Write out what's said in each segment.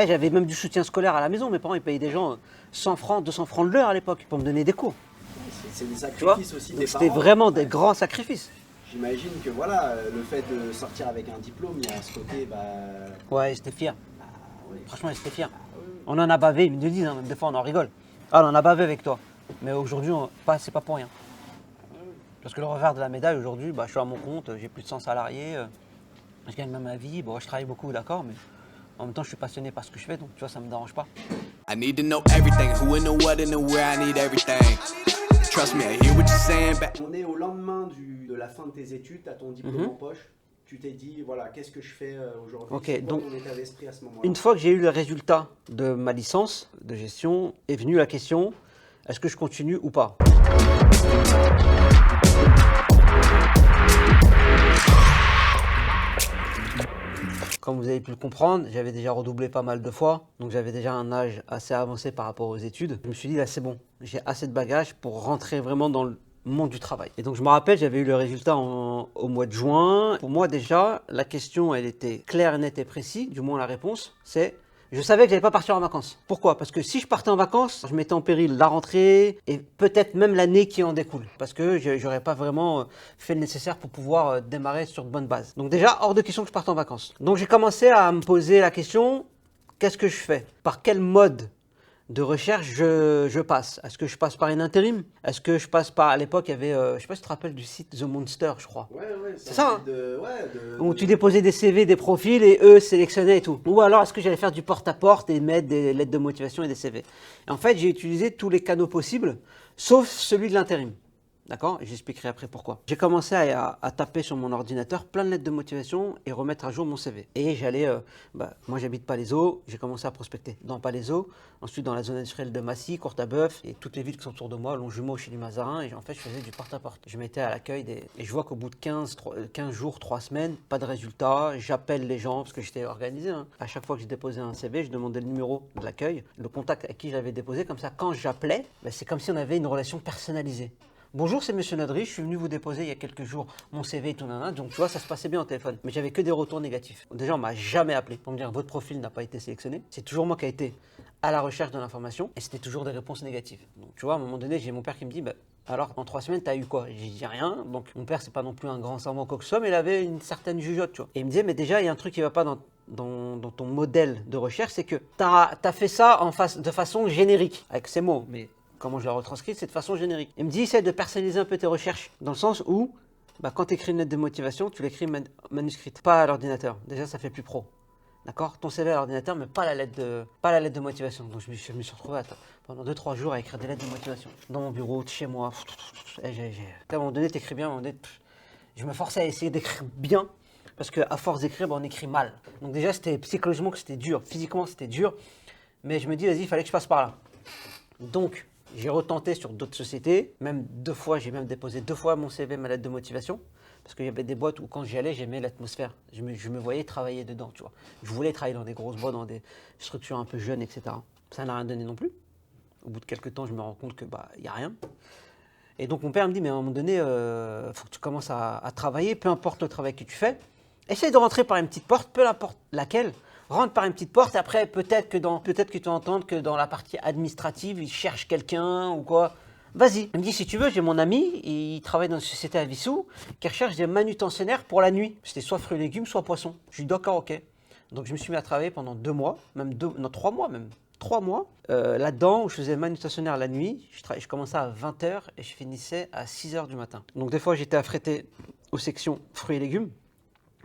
J'avais même du soutien scolaire à la maison. Mes parents, ils payaient des gens 100 francs, 200 francs de l'heure à l'époque pour me donner des cours. C'est des Tu vois? sacrifices aussi Donc des c'était parents. vraiment des grands sacrifices. J'imagine que voilà, le fait de sortir avec un diplôme, il y a ce côté, Ouais, j'étais fier. oui. Franchement, j'étais fier. On en a bavé, ils me le disent, hein, même des fois on en rigole. Ah, on en a bavé avec toi. Mais aujourd'hui, c'est pas pour rien. Parce que le revers de la médaille, aujourd'hui, je suis à mon compte, j'ai plus de 100 salariés, je gagne même ma vie. Bon, je travaille beaucoup, d'accord, mais en même temps, je suis passionné par ce que je fais, donc tu vois, ça me dérange pas. I need to know everything, who and the what and the where, I need everything. Trust me, I hear what you're saying, but On est au lendemain de la fin de tes études, tu as ton diplôme en poche. Tu t'es dit, voilà, qu'est-ce que je fais aujourd'hui? Ok, C'est quoi donc, ton état d'esprit à ce moment-là? une fois que j'ai eu le résultat de ma licence de gestion, est venue la question, est-ce que je continue ou pas? Comme vous avez pu le comprendre, j'avais déjà redoublé pas mal de fois, donc j'avais déjà un âge assez avancé par rapport aux études. Je me suis dit, là c'est bon, j'ai assez de bagages pour rentrer vraiment dans le monde du travail. Et donc je me rappelle, j'avais eu le résultat au mois de juin. Pour moi déjà, la question, elle était claire, nette et précise, du moins la réponse, c'est... Je savais que j'allais pas partir en vacances. Pourquoi? Parce que si je partais en vacances, je mettais en péril la rentrée et peut-être même l'année qui en découle. Parce que j'aurais pas vraiment fait le nécessaire pour pouvoir démarrer sur de bonnes bases. Donc déjà, hors de question que je parte en vacances. Donc j'ai commencé à me poser la question, qu'est-ce que je fais? Par quel mode de recherche je passe? Est-ce que je passe par une intérim? Est-ce que je passe par... À l'époque, il y avait, je sais pas si tu te rappelles du site The Monster, je crois. Ouais, C'est ça, hein. Où tu de... déposais des CV, des profils et eux sélectionnaient et tout. Ou alors est-ce que j'allais faire du porte-à-porte et mettre des lettres de motivation et des CV? Et en fait, j'ai utilisé tous les canaux possibles, sauf celui de l'intérim. D'accord? J'expliquerai après pourquoi. J'ai commencé à taper sur mon ordinateur plein de lettres de motivation et remettre à jour mon CV. Et j'allais, moi j'habite Palaiseau, j'ai commencé à prospecter dans Palaiseau, ensuite dans la zone industrielle de Massy, Courtabœuf et toutes les villes qui sont autour de moi, Longjumeau, chez du Mazarin. Et en fait, je faisais du porte-à-porte. Je mettais à l'accueil et je vois qu'au bout de 15 jours, 3 semaines, pas de résultat. J'appelle les gens parce que j'étais organisé, hein. À chaque fois que je déposais un CV, je demandais le numéro de l'accueil, le contact à qui j'avais déposé. Comme ça, quand j'appelais, c'est comme si on avait une relation personnalisée. Bonjour, c'est Monsieur Nadri, je suis venu vous déposer il y a quelques jours mon CV et tout, nanana. Donc tu vois, ça se passait bien au téléphone. Mais j'avais que des retours négatifs. Déjà, on m'a jamais appelé pour me dire votre profil n'a pas été sélectionné. C'est toujours moi qui ai été à la recherche de l'information et c'était toujours des réponses négatives. Donc tu vois, à un moment donné, j'ai mon père qui me dit, alors en 3 semaines, t'as eu quoi? J'ai dit rien. Donc mon père, c'est pas non plus un grand savant quoi que ce soit, mais il avait une certaine jugeote, tu vois. Et il me disait, mais déjà, il y a un truc qui va pas dans ton modèle de recherche, c'est que t'as fait ça de façon générique, avec ces mots, mais comment je la retranscris, c'est de façon générique. Il me dit, essaie de personnaliser un peu tes recherches, dans le sens où, quand tu écris une lettre de motivation, tu l'écris manuscrite, pas à l'ordinateur. Déjà, ça fait plus pro. D'accord? Ton CV à l'ordinateur, mais pas la lettre de motivation. Donc, je me suis retrouvé pendant 2-3 jours à écrire des lettres de motivation. Dans mon bureau, chez moi. À un moment donné, tu écris bien. À un moment donné, je me forçais à essayer d'écrire bien, parce qu'à force d'écrire, on écrit mal. Donc déjà, c'était psychologiquement que c'était dur. Physiquement, c'était dur. Mais je me dis, vas-y, il fallait que je passe par là. Donc, j'ai retenté sur d'autres sociétés, même 2 fois, j'ai même déposé 2 fois mon CV, ma lettre de motivation, parce qu'il y avait des boîtes où quand j'y allais, j'aimais l'atmosphère. Je me voyais travailler dedans, tu vois. Je voulais travailler dans des grosses boîtes, dans des structures un peu jeunes, etc. Ça n'a rien donné non plus. Au bout de quelques temps, je me rends compte que il n'y a rien. Et donc mon père me dit, mais à un moment donné, faut que tu commences à travailler, peu importe le travail que tu fais. Essaye de rentrer par une petite porte, peu importe laquelle. Rentre par une petite porte, après peut-être que tu vas entendre que dans la partie administrative, il cherche quelqu'un ou quoi. Vas-y. Il me dit, si tu veux, j'ai mon ami, il travaille dans une société à Vissou, qui recherche des manutentionnaires pour la nuit. C'était soit fruits et légumes, soit poissons. Je lui dis, d'accord, ok. Donc je me suis mis à travailler pendant 2 mois, même 3 mois même. 3 mois, là-dedans, où je faisais manutentionnaire la nuit. Je commençais à 20h et je finissais à 6h du matin. Donc des fois, j'étais affrété aux sections fruits et légumes.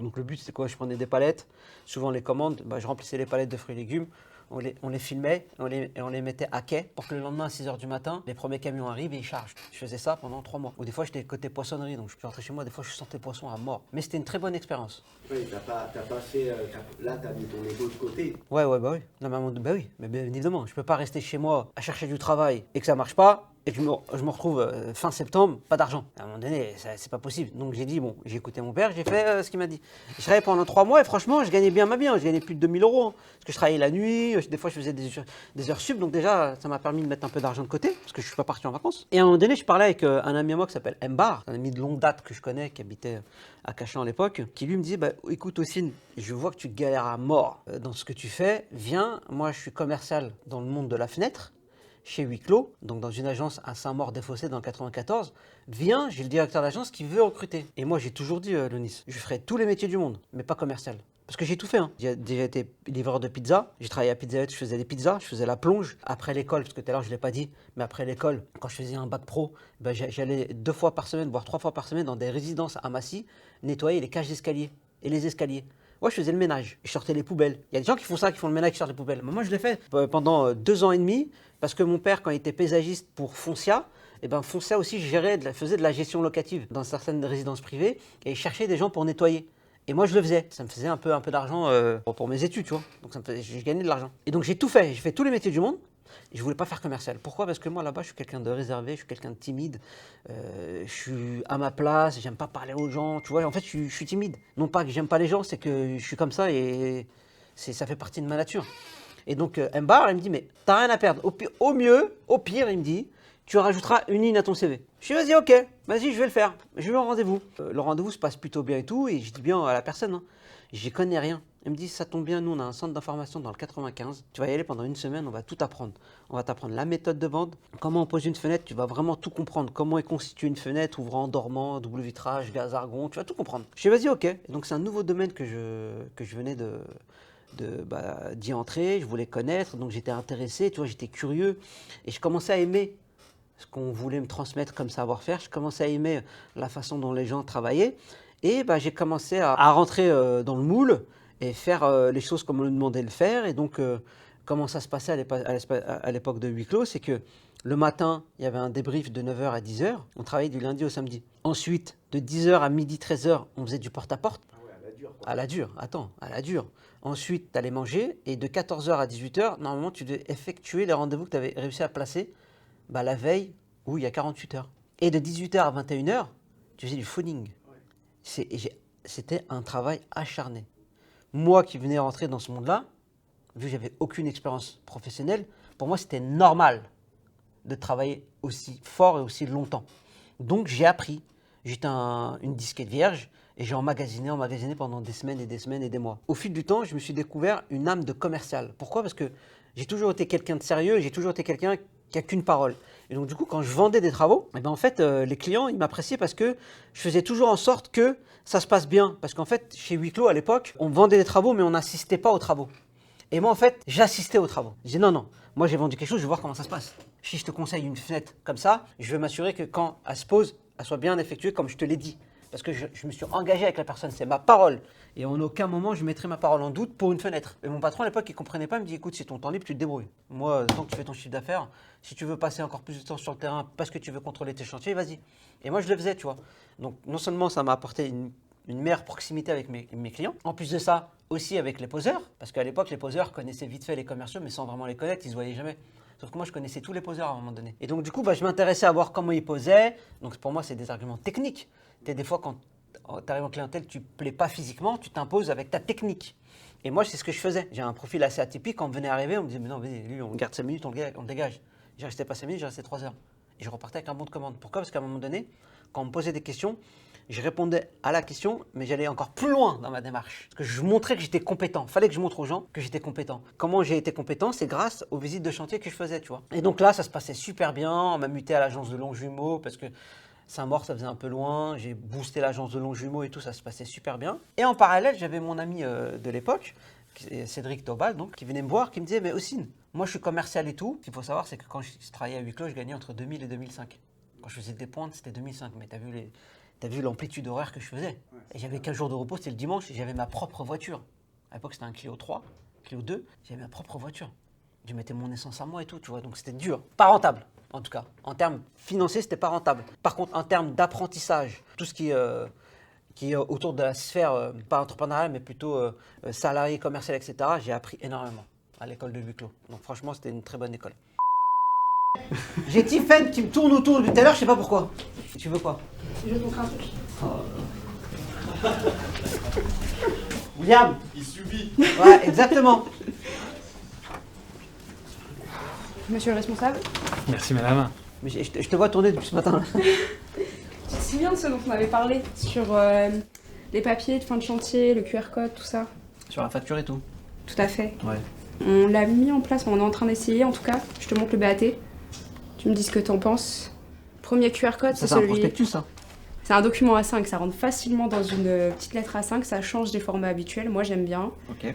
Donc le but, c'est quoi? Je prenais des palettes, souvent les commandes, je remplissais les palettes de fruits et légumes, on les filmait et on les mettait à quai pour que le lendemain à 6h du matin, les premiers camions arrivent et ils chargent. Je faisais ça pendant 3 mois. Ou des fois, j'étais côté poissonnerie, donc je suis rentré chez moi, des fois, je sentais poisson à mort. Mais c'était une très bonne expérience. Oui, t'as pas fait... là, t'as mis ton ego de côté. Ouais, oui. Non, mais oui, mais bien évidemment, je peux pas rester chez moi à chercher du travail et que ça marche pas. et que je me retrouve fin septembre, pas d'argent. À un moment donné, c'est pas possible. Donc j'ai dit, bon, j'ai écouté mon père, j'ai fait ce qu'il m'a dit. Je travaillais pendant 3 mois et franchement, je gagnais bien ma vie. Je gagnais plus de 2000 euros. Parce que je travaillais la nuit, des fois je faisais des heures sup. Donc déjà, ça m'a permis de mettre un peu d'argent de côté parce que je suis pas parti en vacances. Et à un moment donné, je parlais avec un ami à moi qui s'appelle Mbar, un ami de longue date que je connais, qui habitait à Cachan à l'époque, qui lui me dit, bah, écoute Ossine, je vois que tu galères à mort dans ce que tu fais. Viens, moi je suis commercial dans le monde de la fenêtre. Chez Huis Clos, donc dans une agence à Saint-Maur-des-Fossés dans le 94, viens, j'ai le directeur d'agence qui veut recruter. Et moi, j'ai toujours dit, Lonis, je ferai tous les métiers du monde, mais pas commercial. Parce que j'ai tout fait. Hein. J'ai déjà été livreur de pizza, j'ai travaillé à Pizza Hut, je faisais des pizzas, je faisais la plonge. Après l'école, parce que tout à l'heure, je ne l'ai pas dit, mais après l'école, quand je faisais un bac pro, ben, j'allais 2 fois par semaine, voire 3 fois par semaine dans des résidences à Massy, nettoyer les cages d'escalier et les escaliers. Moi, je faisais le ménage, je sortais les poubelles. Il y a des gens qui font ça, qui font le ménage, qui sortent les poubelles. Mais moi, je l'ai fait pendant 2 ans et demi, parce que mon père, quand il était paysagiste pour Foncia, et ben Foncia aussi faisait de la gestion locative dans certaines résidences privées, et il cherchait des gens pour nettoyer. Et moi, je le faisais. Ça me faisait un peu d'argent pour mes études, tu vois. Donc, je gagnais de l'argent. Et donc, j'ai tout fait. J'ai fait tous les métiers du monde. Et je voulais pas faire commercial. Pourquoi? Parce que moi, là-bas, je suis quelqu'un de réservé, je suis quelqu'un de timide. Je suis à ma place, j'aime pas parler aux gens. Tu vois, en fait, je suis timide. Non pas que j'aime pas les gens, c'est que je suis comme ça et ça fait partie de ma nature. Et donc, Mbar, il me dit, mais t'as rien à perdre. Au mieux, au pire, il me dit, tu rajouteras une ligne à ton CV. Je dis, vas-y, ok, vas-y, je vais le faire. Je vais au rendez-vous. Le rendez-vous se passe plutôt bien et tout. Et je dis bien à la personne, hein, j'y connais rien. Il me dit, ça tombe bien, nous, on a un centre d'information dans le 95. Tu vas y aller pendant une semaine, on va tout apprendre. On va t'apprendre la méthode de vente, comment on pose une fenêtre, tu vas vraiment tout comprendre. Comment est constituée une fenêtre, ouvrant, dormant, double vitrage, gaz argon, tu vas tout comprendre. Je dis, vas-y, ok. Et donc, c'est un nouveau domaine que je venais d'y entrer, je voulais connaître, donc j'étais intéressé, tu vois, j'étais curieux. Et je commençais à aimer ce qu'on voulait me transmettre comme savoir-faire. Je commençais à aimer la façon dont les gens travaillaient. Et j'ai commencé à rentrer dans le moule et faire les choses comme on me demandait de le faire. Et donc, comment ça se passait à l'époque de Huis Clos, c'est que le matin, il y avait un débrief de 9h à 10h. On travaillait du lundi au samedi. Ensuite, de 10h à midi 13h, on faisait du porte-à-porte. Ah ouais, à la dure, quoi. À la dure, attends, à la dure. Ensuite, tu allais manger et de 14h à 18h, normalement, tu devais effectuer les rendez-vous que tu avais réussi à placer la veille où il y a 48 heures. Et de 18h à 21h, tu faisais du phoning. Ouais. C'était un travail acharné. Moi qui venais rentrer dans ce monde-là, vu que j'avais aucune expérience professionnelle, pour moi c'était normal de travailler aussi fort et aussi longtemps. Donc j'ai appris. J'étais une disquette vierge et j'ai emmagasiné pendant des semaines et des semaines et des mois. Au fil du temps, je me suis découvert une âme de commercial. Pourquoi? Parce que j'ai toujours été quelqu'un de sérieux, j'ai toujours été quelqu'un qui n'a qu'une parole. Et donc du coup, quand je vendais des travaux, en fait, les clients, ils m'appréciaient parce que je faisais toujours en sorte que ça se passe bien. Parce qu'en fait, chez Huis Clos, à l'époque, on vendait des travaux, mais on n'assistait pas aux travaux. Et moi, en fait, j'assistais aux travaux. Je disais non, moi j'ai vendu quelque chose, je vais voir comment ça se passe. Si je te conseille une fenêtre comme ça, je vais m'assurer que quand elle se pose, elle soit bien effectuée comme je te l'ai dit. Parce que je me suis engagé avec la personne, c'est ma parole. Et en aucun moment, je mettrai ma parole en doute pour une fenêtre. Et mon patron, à l'époque, il ne comprenait pas, il me dit, écoute, c'est ton temps libre, tu te débrouilles. Moi, tant que tu fais ton chiffre d'affaires, si tu veux passer encore plus de temps sur le terrain parce que tu veux contrôler tes chantiers, vas-y. Et moi, je le faisais, tu vois. Donc, non seulement ça m'a apporté une meilleure proximité avec mes clients, en plus de ça, aussi avec les poseurs, parce qu'à l'époque, les poseurs connaissaient vite fait les commerciaux, mais sans vraiment les connaître, ils ne se voyaient jamais. Sauf que moi, je connaissais tous les poseurs à un moment donné. Et donc, du coup, je m'intéressais à voir comment ils posaient. Donc, pour moi, c'est des arguments techniques. Des fois, quand tu arrives en clientèle, tu ne plais pas physiquement, tu t'imposes avec ta technique. Et moi, c'est ce que je faisais. J'ai un profil assez atypique. Quand on venait arriver, on me disait, mais non, lui, on garde 5 minutes, on le dégage. J'ai resté pas 5 minutes, j'ai resté 3 heures. Et je repartais avec un bon de commande. Pourquoi? Parce qu'à un moment donné, quand on me posait des questions, je répondais à la question, mais j'allais encore plus loin dans ma démarche. Parce que je montrais que j'étais compétent. Il fallait que je montre aux gens que j'étais compétent. Comment j'ai été compétent? C'est grâce aux visites de chantier que je faisais, tu vois. Et donc là, ça se passait super bien. On m'a muté à l'agence de Longjumeau parce que Saint-Maur, ça faisait un peu loin. J'ai boosté l'agence de Longjumeau et tout, ça se passait super bien. Et en parallèle, j'avais mon ami de l'époque, Cédric Tobal, donc, qui venait me voir, qui me disait, mais Ossine, moi je suis commercial et tout. Ce qu'il faut savoir, c'est que quand je travaillais à Huis Clos, je gagnais entre 2000 et 2005. Quand je faisais des pointes, c'était 2005. Mais t'as vu l'amplitude horaire que je faisais. Et j'avais 15 jours de repos, c'était le dimanche, et j'avais ma propre voiture. À l'époque, c'était un Clio 3, Clio 2, j'avais ma propre voiture. Je mettais mon essence à moi et tout, tu vois, donc c'était dur. Pas rentable, en tout cas. En termes financiers, c'était pas rentable. Par contre, en termes d'apprentissage, tout ce qui est autour de la sphère, pas entrepreneuriale, mais plutôt salarié, commercial, etc., j'ai appris énormément à l'école de Huis Clos. Donc franchement, c'était une très bonne école. J'ai Tiffen qui me tourne autour depuis tout à l'heure, je sais pas pourquoi. Tu veux quoi? Je vais te montrer un truc. William. Il subit. Ouais, exactement. Monsieur le responsable, Merci madame. Mais je te vois tourner depuis ce matin. tu te souviens de ce dont on avait parlé sur les papiers de fin de chantier, le QR code, tout ça? Sur la facture et tout. Tout à fait. Ouais. On l'a mis en place, on est en train d'essayer en tout cas. Je te montre le BAT. Tu me dis ce que t'en penses. Premier QR code, Ça, c'est c'est un celui... prospectus, ça. C'est un document A5, ça rentre facilement dans une petite lettre A5, ça change des formats habituels, moi j'aime bien. Ok.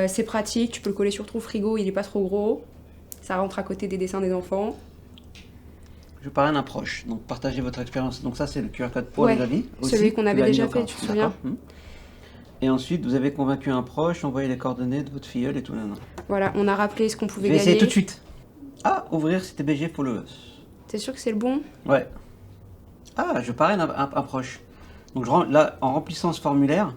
C'est pratique, tu peux le coller sur ton frigo, il est pas trop gros. Ça rentre à côté des dessins des enfants. Je parraine un proche, donc partagez votre expérience. Donc ça, c'est le QR code pour Ouais, les avis. celui qu'on avait déjà fait, tu tu te souviens? Et ensuite, vous avez convaincu un proche, envoyé les coordonnées de votre filleule et tout. Nan, nan. Voilà, on a rappelé ce qu'on Je pouvait vais essayer gagner. tout de suite. Ah, ouvrir CTBG Followers. T'es sûr que c'est le bon? Ouais. Ah, je parraine un proche. Donc là, en remplissant ce formulaire,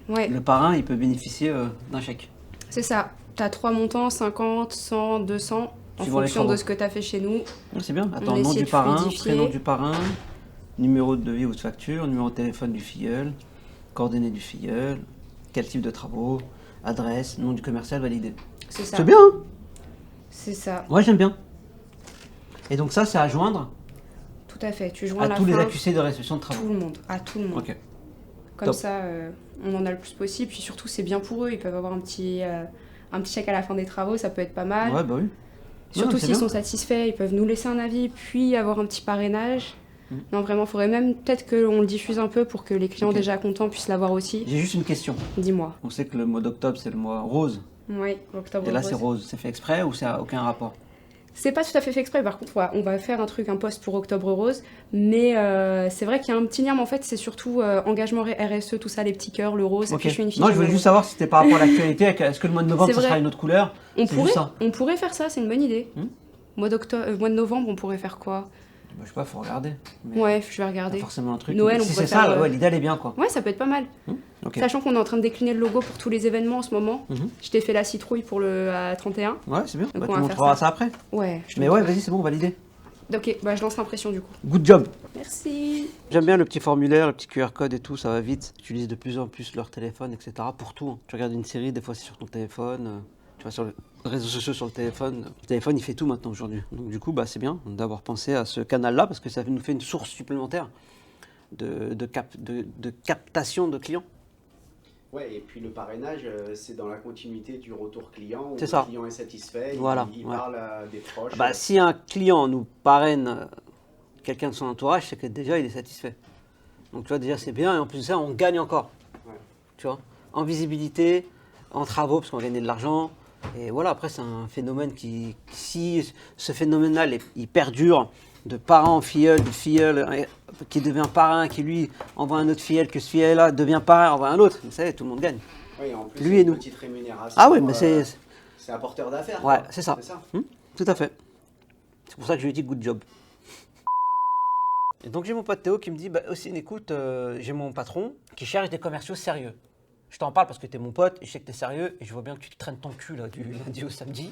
Ouais, le parrain, il peut bénéficier d'un chèque. c'est ça. T'as 3 montants, 50, 100, 200, en Suivant les fonction de travaux. ce que t'as fait chez nous. Ah, c'est bien. Attends, a nom essayé du de parrain, fluidifier. prénom du parrain, numéro de devis ou de facture, numéro de téléphone du filleul, coordonnées du filleul, quel type de travaux, adresse, nom du commercial validé. C'est ça. C'est bien, hein? C'est ça, Ouais, j'aime bien. Et donc ça, c'est à joindre tout à fait. Tu joins à à la tous les fin, accusés de réception de tout travaux. le monde, à tout le monde. Ok. Comme Top. ça, on en a le plus possible. Puis surtout, c'est bien pour eux. Ils peuvent avoir un petit chèque à la fin des travaux, ça peut être pas mal. Ouais, bah oui. Surtout Non, c'est s'ils bien. sont satisfaits, ils peuvent nous laisser un avis, puis avoir un petit parrainage. Mm. Non, vraiment, il faudrait même peut-être qu'on le diffuse un peu pour que les clients Ok. déjà contents puissent l'avoir aussi. J'ai juste une question. Dis-moi. On sait que le mois d'octobre, c'est le mois rose. Oui, octobre Et là, rose. c'est rose. C'est fait exprès ou ça n'a aucun rapport? C'est pas tout à fait fait exprès, par contre, on va faire un post pour Octobre Rose, mais c'est vrai qu'il y a un petit lien, mais en fait, c'est surtout engagement RSE, tout ça, les petits cœurs, le rose, et Ok. puis je suis une fille. Non, je voulais j'aime juste le rose. savoir si c'était par rapport à l'actualité. Est-ce que le mois de novembre, C'est ça sera vrai. une autre couleur? On C'est juste ça. pourrait faire ça, c'est une bonne idée. Mois de novembre, on pourrait faire quoi? Bah, je sais pas, faut regarder. Mais Ouais, je vais pas regarder. forcément un truc. Noël, mais on si pourrait c'est ça, faire, ouais, l'idée elle est bien quoi. Ouais, ça peut être pas mal. Ok. Sachant qu'on est en train de décliner le logo pour tous les événements en ce moment. Mhm. Je t'ai fait la citrouille pour le à 31. Ouais, c'est bien. Donc, Bah, on tu va montrera faire ça après. Ouais. Mais ouais, vas-y, c'est bon, validé. Ok, bah je lance l'impression du coup. Good job. Merci. J'aime bien le petit formulaire, le petit QR code et tout, ça va vite. Ils utilisent de plus en plus leur téléphone, etc. pour tout. Hein. Tu regardes une série, des fois c'est sur ton téléphone. Tu vas sur les réseaux sociaux sur le téléphone. Le téléphone, il fait tout maintenant aujourd'hui. Donc du coup, bah, c'est bien d'avoir pensé à ce canal-là parce que ça nous fait une source supplémentaire de captation de clients. Ouais, et puis le parrainage, c'est dans la continuité du retour client, où C'est le ça. client est satisfait, Voilà, il ouais. parle à des proches. Bah, si un client nous parraine quelqu'un de son entourage, c'est que déjà il est satisfait. Donc tu vois, déjà c'est bien et en plus de ça, on gagne encore. Ouais. Tu vois, en visibilité, en travaux, parce qu'on va gagner de l'argent. Et voilà, après, c'est un phénomène qui, si ce phénomène-là, il perdure de parent en filleul, de filleul qui devient parrain, qui lui envoie un autre filleul, que ce filleul-là devient parrain, envoie un autre. Vous savez, tout le monde gagne. Oui, en plus, Lui et une nous. petite rémunération. Ah oui, mais c'est... C'est un porteur d'affaires. Ouais, quoi. c'est ça. Tout à fait. C'est pour ça que je lui ai dit good job. Et donc j'ai mon pote Théo qui me dit, bah, aussi, écoute, j'ai mon patron qui cherche des commerciaux sérieux. Je t'en parle parce que t'es mon pote et je sais que t'es sérieux et je vois bien que tu te traînes ton cul là, du lundi au samedi.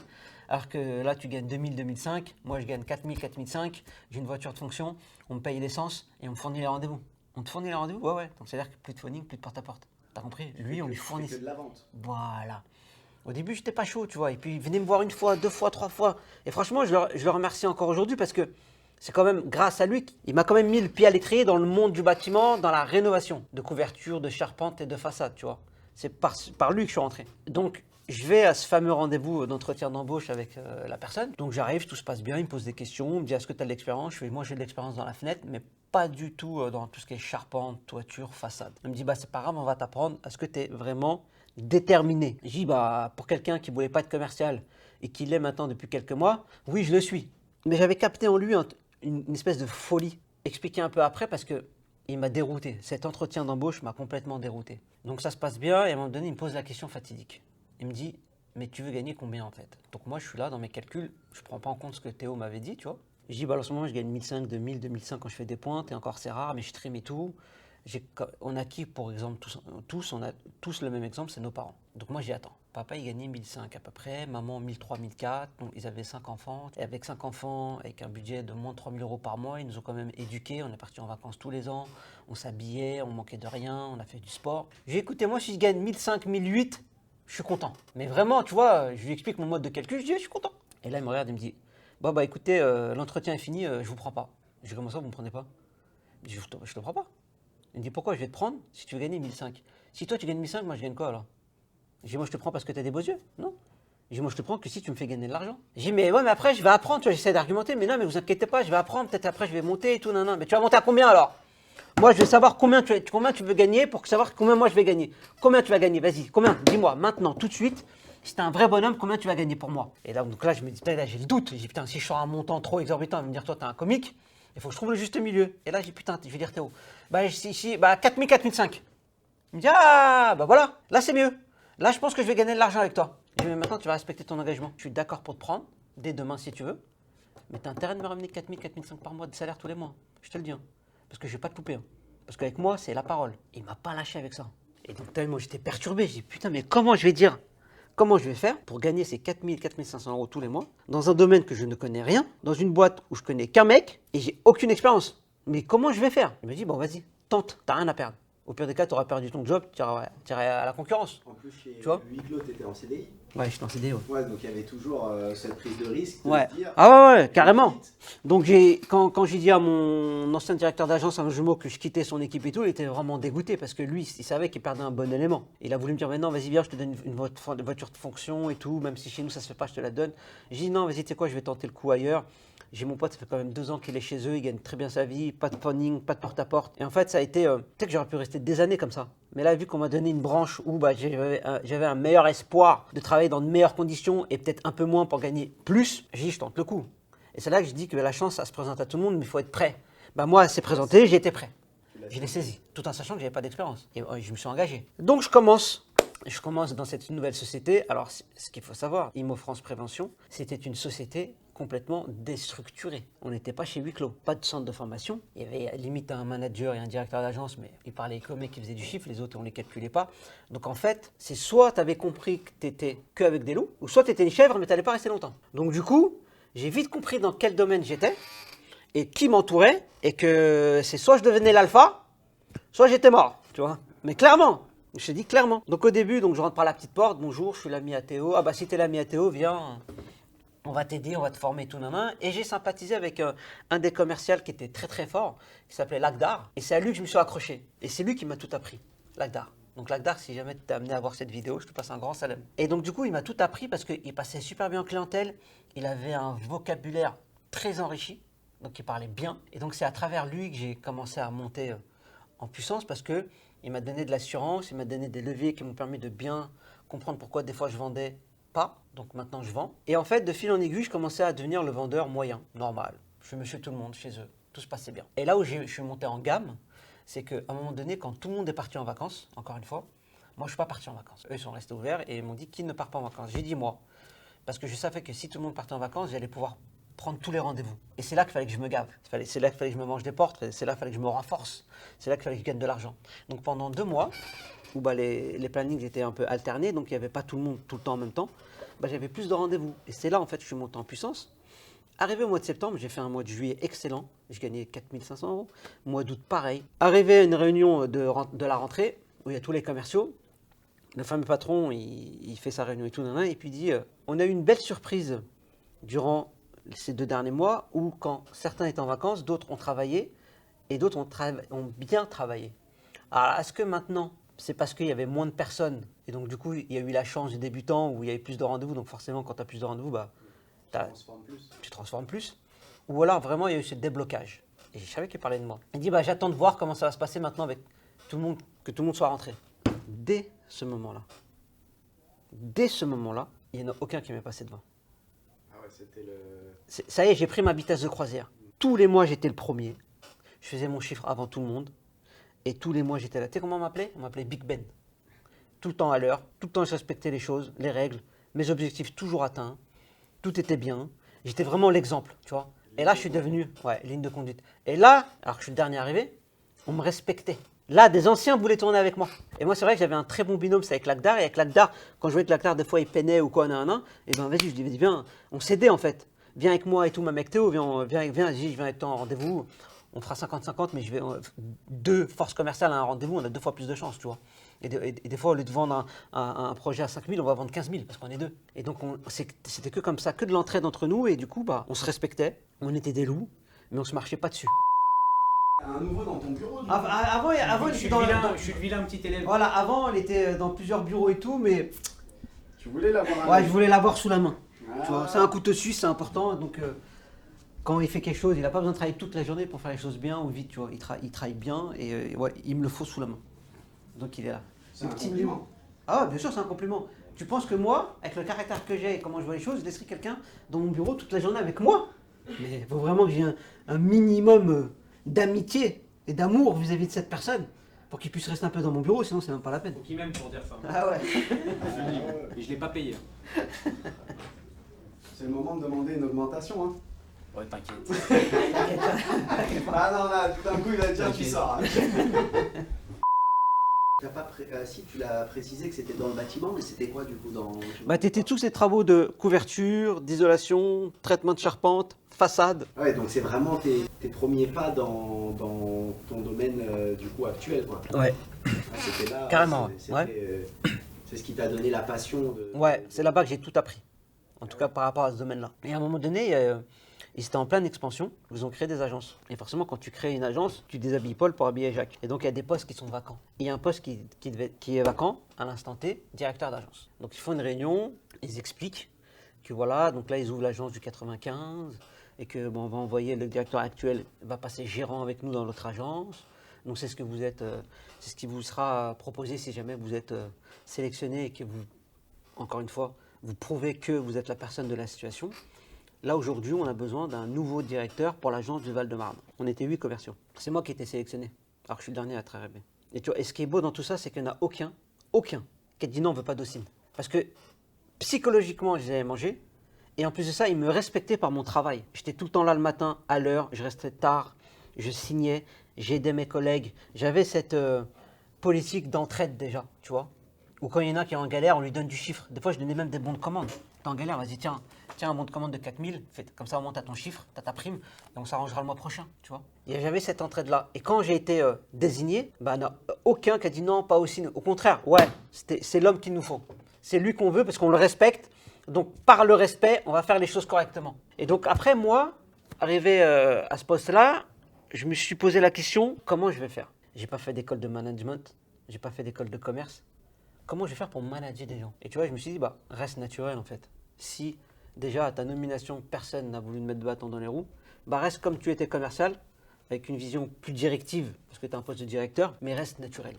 Alors que là, tu gagnes 2000, 2005, moi je gagne 4000, 4005, j'ai une voiture de fonction, on me paye l'essence et on me fournit les rendez-vous. On te fournit les rendez-vous? Ouais, ouais. Donc c'est-à-dire que plus de phoning, plus de porte-à-porte. T'as compris? Lui, on lui fournit. C'est que de la vente. Voilà. Au début, j'étais pas chaud, tu vois. Et puis, il venait me voir une fois, 2 fois, 3 fois. Et franchement, je le remercie encore aujourd'hui parce que c'est quand même grâce à lui qu'il m'a quand même mis le pied à l'étrier dans le monde du bâtiment, dans la rénovation de couverture, de charpente et de façade, tu vois. C'est par lui que je suis rentré. Donc, je vais à ce fameux rendez-vous d'entretien d'embauche avec la personne. Donc, j'arrive, tout se passe bien, il me pose des questions, il me dit est-ce que tu as de l'expérience? Je fais moi, j'ai de l'expérience dans la fenêtre, mais pas du tout dans tout ce qui est charpente, toiture, façade. Il me dit bah, c'est pas grave, on va t'apprendre. Est-ce que tu es vraiment déterminé? J'ai dit bah, pour quelqu'un qui ne voulait pas être commercial et qui l'est maintenant depuis quelques mois, oui, je le suis. Mais j'avais capté en lui une espèce de folie. Expliquer un peu après parce que il m'a dérouté. Cet entretien d'embauche m'a complètement dérouté. Donc ça se passe bien et à un moment donné, il me pose la question fatidique. Il me dit, mais tu veux gagner combien en fait? Donc moi, je suis là dans mes calculs, je ne prends pas en compte ce que Théo m'avait dit, tu vois. Je dis, bah, en ce moment, je gagne 1500, 2000, 2500 quand je fais des pointes et encore c'est rare, mais je trim et tout. On a qui, pour exemple, tous, on a tous le même exemple, c'est nos parents. Donc moi, j'y attends. Papa, il gagnait 1005 à peu près, maman 1003, 1004. Donc, ils avaient 5 enfants. Et avec 5 enfants, avec un budget de moins de 3000 € par mois, ils nous ont quand même éduqués. On est partis en vacances tous les ans. On s'habillait, on manquait de rien, on a fait du sport. J'ai dit, écoutez, moi, si je gagne 1005, 1008, je suis content. Mais vraiment, tu vois, je lui explique mon mode de calcul, je dis, je suis content. Et là, il me regarde et me dit, bah écoutez, l'entretien est fini, je vous prends pas. Je dis, comment ça, vous me prenez pas? Je dis, je te prends pas. Il me dit, pourquoi je vais te prendre si tu veux gagner 1005? Si toi, tu gagnes 1005, moi, je gagne quoi alors? Je dis, moi, je te prends parce que tu as des beaux yeux? Non. Je dis, moi, je te prends que si tu me fais gagner de l'argent. Je dis, mais ouais, mais après, je vais apprendre. Tu vois, j'essaie d'argumenter. Mais non, mais vous inquiétez pas, je vais apprendre. Peut-être après, je vais monter et tout. Non, non. Mais tu vas monter à combien alors? Moi, je veux savoir combien tu veux gagner pour savoir combien moi je vais gagner. Combien tu vas gagner? Vas-y, combien? Dis-moi, maintenant, tout de suite. Si t'es un vrai bonhomme, combien tu vas gagner pour moi? Et là, donc là, je me dis, putain, là, j'ai le doute. J'ai dit, putain, si je sors un montant trop exorbitant, il va me dire, toi, t'es un comique. Il faut que je trouve le juste milieu. Et là, j'ai dit, putain, je vais dire Théo. Bah, 4000, 4005. Il me dit, ah, bah voilà, là, c'est mieux. Là, je pense que je vais gagner de l'argent avec toi. Je dis, mais maintenant, tu vas respecter ton engagement. Je suis d'accord pour te prendre, dès demain, si tu veux. Mais tu as intérêt de me ramener 4000, 4005 par mois de salaire tous les mois. Je te le dis. Hein. Parce que je ne vais pas te couper. Hein. Parce qu'avec moi, c'est la parole. Il ne m'a pas lâché avec ça. Et donc, tellement j'étais perturbé. Je dis, putain, mais comment je vais dire? Comment je vais faire pour gagner ces 4000, 4500 € tous les mois dans un domaine que je ne connais rien, dans une boîte où je connais qu'un mec et j'ai aucune expérience? Mais comment je vais faire? Il me dit, bon, vas-y, tente, t'as rien à perdre. Au pire des cas, tu auras perdu ton job, tu irais à la concurrence. En plus, chez tu vois Huis Clos, tu étais en CDI. Ouais, je suis en CDI, ouais. Ouais, donc il y avait toujours cette prise de risque. Ouais. De se dire, Ah ouais, carrément. Donc quand j'ai dit à mon ancien directeur d'agence, un jumeau, que je quittais son équipe et tout, il était vraiment dégoûté parce que lui, il savait qu'il perdait un bon élément. Il a voulu me dire, mais non, vas-y, viens, je te donne une voiture de fonction et tout, même si chez nous ça se fait pas, je te la donne. J'ai dit, non, vas-y, tu sais quoi, je vais tenter le coup ailleurs. J'ai mon pote, ça fait quand même 2 ans qu'il est chez eux, il gagne très bien sa vie, pas de funding, pas de porte-à-porte. Et en fait, ça a été, peut-être que j'aurais pu rester des années comme ça. Mais là, vu qu'on m'a donné une branche où j'avais un meilleur espoir de travailler dans de meilleures conditions et peut-être un peu moins pour gagner plus, j'ai dit, je tente le coup. Et c'est là que je dis que la chance, ça se présente à tout le monde, mais il faut être prêt. Bah moi, c'est présenté, j'ai été prêt. Je l'ai saisi, tout en sachant que je n'avais pas d'expérience. Et je me suis engagé. Donc je commence dans cette nouvelle société. Alors, ce qu'il faut savoir, Imo France Prévention, c'était une société complètement déstructurée. On n'était pas chez Huis Clos, pas de centre de formation. Il y avait limite un manager et un directeur d'agence, mais ils parlaient qu'aux mecs qui faisaient du chiffre, les autres, on ne les calculait pas. Donc en fait, c'est soit tu avais compris que tu n'étais qu'avec des loups, ou soit tu étais une chèvre, mais tu n'allais pas rester longtemps. Donc du coup, j'ai vite compris dans quel domaine j'étais et qui m'entourait, et que c'est soit je devenais l'alpha, soit j'étais mort, tu vois. Mais clairement, je t'ai dit clairement. Donc au début, donc je rentre par la petite porte, bonjour, je suis l'ami à Théo. Ah bah si t'es l'ami à Théo, viens, on va t'aider, on va te former tout nanan. Et j'ai sympathisé avec un des commerciaux qui était très très fort, qui s'appelait Lagdar. Et c'est à lui que je me suis accroché. Et c'est lui qui m'a tout appris, Lagdar. Donc Lagdar, si jamais tu t'es amené à voir cette vidéo, je te passe un grand salam. Et donc du coup, il m'a tout appris parce qu'il passait super bien en clientèle. Il avait un vocabulaire très enrichi, donc il parlait bien. Et donc c'est à travers lui que j'ai commencé à monter en puissance parce que il m'a donné de l'assurance, il m'a donné des leviers qui m'ont permis de bien comprendre pourquoi des fois je vendais pas. Donc maintenant je vends. Et en fait, de fil en aiguille, je commençais à devenir le vendeur moyen, normal. Je suis monsieur tout le monde chez eux, tout se passait bien. Et là où je suis monté en gamme, c'est qu'à un moment donné, quand tout le monde est parti en vacances, encore une fois, moi je ne suis pas parti en vacances. Eux ils sont restés ouverts et ils m'ont dit qui ne part pas en vacances. J'ai dit moi, parce que je savais que si tout le monde partait en vacances, j'allais pouvoir prendre tous les rendez-vous. Et c'est là qu'il fallait que je me gave. C'est là qu'il fallait que je me mange des portes. C'est là qu'il fallait que je me renforce. C'est là qu'il fallait que je gagne de l'argent. Donc pendant 2 mois, où les plannings étaient un peu alternés, donc il n'y avait pas tout le monde tout le temps en même temps, j'avais plus de rendez-vous. Et c'est là en fait que je suis monté en puissance. Arrivé au mois de septembre, j'ai fait un mois de juillet excellent. Je gagnais 4500 €. Mois d'août, pareil. Arrivé à une réunion de la rentrée, où il y a tous les commerciaux, le fameux patron, il fait sa réunion et tout, et puis il dit on a eu une belle surprise durant ces 2 derniers mois où quand certains étaient en vacances, d'autres ont travaillé et d'autres ont bien travaillé. Alors est-ce que maintenant, c'est parce qu'il y avait moins de personnes et donc du coup il y a eu la chance du débutant où il y avait plus de rendez-vous, donc forcément quand tu as plus de rendez-vous, tu transformes plus. Ou alors vraiment il y a eu ce déblocage. Et je savais qu'il parlait de moi. Il dit j'attends de voir comment ça va se passer maintenant avec tout le monde, que tout le monde soit rentré. Dès ce moment-là, il n'y en a aucun qui m'est passé devant. Ça y est, j'ai pris ma vitesse de croisière. Tous les mois, j'étais le premier. Je faisais mon chiffre avant tout le monde. Et tous les mois, j'étais là. Tu sais comment on m'appelait? On m'appelait Big Ben. Tout le temps à l'heure. Tout le temps, je respectais les choses, les règles. Mes objectifs toujours atteints. Tout était bien. J'étais vraiment l'exemple, tu vois. Et là, je suis devenu, ligne de conduite. Et là, alors que je suis le dernier arrivé, on me respectait. Là, des anciens voulaient tourner avec moi. Et moi, c'est vrai que j'avais un très bon binôme, c'est avec Lakdar. Et avec Lakdar, quand je voyais que Lakdar, des fois, il peinait ou quoi, et ben vas-y, je dis, viens, on s'aidait en fait. Viens avec moi et tout, même avec Théo, viens, je viens avec toi en rendez-vous. On fera 50-50, mais je vais deux forces commerciales à un rendez-vous, on a 2 fois plus de chance, tu vois. Et des fois, au lieu de vendre un projet à 5 000, on va vendre 15 000 parce qu'on est 2. Et donc, c'était que comme ça, que de l'entraide entre nous. Et du coup, bah, on se respectait, on était des loups, mais on se marchait pas dessus. Un nouveau dans ton bureau. Avant, Je suis le vilain petit élève. Voilà, avant, elle était dans plusieurs bureaux et tout, mais Tu voulais l'avoir. ouais, je voulais l'avoir sous la main. Ah. Tu vois, c'est un couteau suisse, c'est important. Donc, quand il fait quelque chose, il n'a pas besoin de travailler toute la journée pour faire les choses bien ou vite. Tu vois, il travaille bien et ouais, il me le faut sous la main. Donc, il est là. C'est un Le petit compliment. Ah, bien sûr, c'est un compliment. Tu penses que moi, avec le caractère que j'ai et comment je vois les choses, je laisserai quelqu'un dans mon bureau toute la journée avec moi? Mais il faut vraiment que j'ai un minimum d'amitié et d'amour vis-à-vis de cette personne pour qu'il puisse rester un peu dans mon bureau, sinon c'est même pas la peine. Faut qu'il m'aime pour dire ça. Ah ouais. Et je l'ai pas payé. C'est le moment de demander une augmentation. Hein. Ouais, t'inquiète. Ah non, là, tout d'un coup, il a dit qui sort. Hein. Si tu l'as précisé que c'était dans le bâtiment, mais c'était quoi du coup dans... Bah, t'étais tous ces travaux de couverture, d'isolation, traitement de charpente, façade. Ouais, donc c'est vraiment tes premiers pas dans ton domaine du coup actuel, quoi. Ouais. C'était là. Carrément, C'est ce qui t'a donné la passion de... Ouais, c'est là-bas que j'ai tout appris. En tout cas, par rapport à ce domaine-là. Et à un moment donné, ils étaient en pleine expansion, ils ont créé des agences. Et forcément, quand tu crées une agence, tu déshabilles Paul pour habiller Jacques. Et donc, il y a des postes qui sont vacants. Il y a un poste qui est vacant à l'instant T, directeur d'agence. Donc, ils font une réunion, ils expliquent que voilà, donc là, ils ouvrent l'agence du 95 et que bon, on va envoyer le directeur actuel, va passer gérant avec nous dans notre agence. Donc, c'est ce que vous êtes, c'est ce qui vous sera proposé si jamais vous êtes sélectionné et que vous, encore une fois, vous prouvez que vous êtes la personne de la situation. Là, aujourd'hui, on a besoin d'un nouveau directeur pour l'agence du Val-de-Marne. On était 8 commerciaux. C'est moi qui ai été sélectionné, alors que je suis le dernier à être arrivé. Et, tu vois, et ce qui est beau dans tout ça, c'est qu'il n'y en a aucun qui a dit non, on ne veut pas d'Hocine. Parce que psychologiquement, je les avais mangés. Et en plus de ça, ils me respectaient par mon travail. J'étais tout le temps là le matin, à l'heure, je restais tard, je signais, j'aidais mes collègues. J'avais cette politique d'entraide déjà, tu vois. Ou quand il y en a qui est en galère, on lui donne du chiffre. Des fois, je donnais même des bons de commande. T'es en galère, vas-y, tiens un bon de commande de 4000, comme ça, on monte à ton chiffre, t'as ta prime, et on s'arrangera le mois prochain, tu vois. J'avais cette entraide-là. Et quand j'ai été désigné, bah, non, aucun qui a dit non, pas aussi. Au contraire, ouais, c'est l'homme qu'il nous faut. C'est lui qu'on veut parce qu'on le respecte. Donc, par le respect, on va faire les choses correctement. Et donc, après, moi, arrivé à ce poste-là, je me suis posé la question, comment je vais faire? J'ai pas fait d'école de management, j'ai pas fait d'école de commerce. Comment je vais faire pour manager des gens? Et tu vois, je me suis dit, bah, reste naturel en fait. Si déjà à ta nomination, personne n'a voulu te mettre de bâton dans les roues, bah reste comme tu étais commercial, avec une vision plus directive, parce que tu as un poste de directeur, mais reste naturel.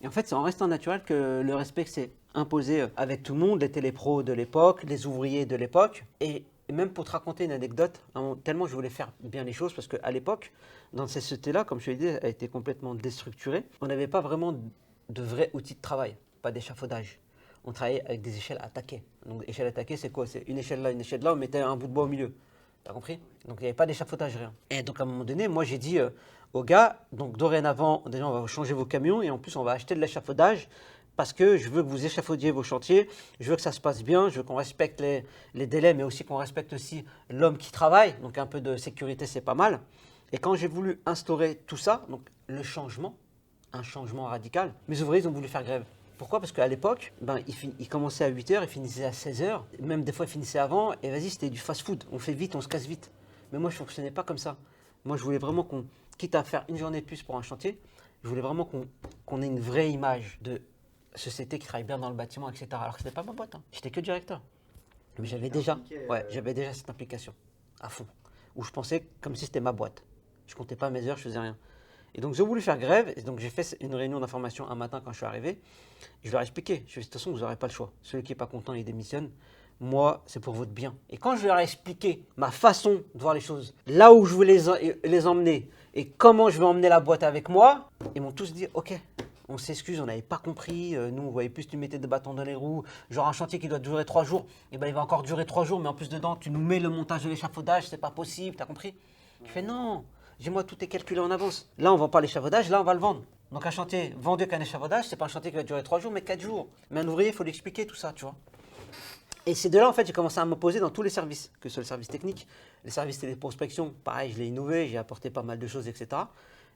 Et en fait, c'est en restant naturel que le respect s'est imposé avec tout le monde, les télépros de l'époque, les ouvriers de l'époque. Et même pour te raconter une anecdote, tellement je voulais faire bien les choses, parce qu'à l'époque, dans cette société-là, comme je te l'ai dit, elle a été complètement déstructurée. On n'avait pas vraiment de vrais outils de travail, pas d'échafaudage. On travaillait avec des échelles attaquées. Donc, échelle attaquée, c'est quoi? C'est une échelle là, on mettait un bout de bois au milieu. T'as compris? Donc, il n'y avait pas d'échafaudage, rien. Et donc, à un moment donné, moi, j'ai dit aux gars, donc, dorénavant, déjà, on va changer vos camions et en plus, on va acheter de l'échafaudage parce que je veux que vous échafaudiez vos chantiers, je veux que ça se passe bien, je veux qu'on respecte les délais, mais aussi qu'on respecte aussi l'homme qui travaille. Donc, un peu de sécurité, c'est pas mal. Et quand j'ai voulu instaurer tout ça, donc le changement, un changement radical, mes ouvriers ont voulu faire grève. Pourquoi? Parce qu'à l'époque, ils commençaient à 8h, ils finissaient à 16h, même des fois ils finissaient avant, et vas-y, c'était du fast-food, on fait vite, on se casse vite. Mais moi, je ne fonctionnais pas comme ça. Moi, je voulais vraiment qu'on, quitte à faire une journée de plus pour un chantier, je voulais vraiment qu'on ait une vraie image de société qui travaille bien dans le bâtiment, etc. Alors que ce n'était pas ma boîte, hein. J'étais que directeur. Mais j'avais déjà cette implication, à fond, où je pensais comme si c'était ma boîte. Je ne comptais pas mes heures, je faisais rien. Et donc, j'ai voulu faire grève, et donc j'ai fait une réunion d'information un matin quand je suis arrivé. Je leur ai expliqué, je lui ai dit, de toute façon, vous n'aurez pas le choix. Celui qui n'est pas content, il démissionne. Moi, c'est pour votre bien. Et quand je leur ai expliqué ma façon de voir les choses, là où je veux les emmener, et comment je vais emmener la boîte avec moi, ils m'ont tous dit, ok, on s'excuse, on n'avait pas compris, nous, on voyait plus que tu mettais des bâtons dans les roues, genre un chantier qui doit durer 3 jours, et ben il va encore durer 3 jours, mais en plus dedans, tu nous mets le montage de l'échafaudage, c'est pas possible, t'as compris? Je fais non. Dis-moi, tout est calculé en avance. Là, on ne vend pas l'échafaudage, là, on va le vendre. Donc un chantier vendu qu'un échafaudage, c'est pas un chantier qui va durer 3 jours, mais 4 jours. Mais un ouvrier, il faut lui expliquer tout ça, tu vois. Et c'est de là, en fait, j'ai commencé à m'opposer dans tous les services, que ce soit le service technique, les services téléprospection, pareil, je l'ai innové, j'ai apporté pas mal de choses, etc.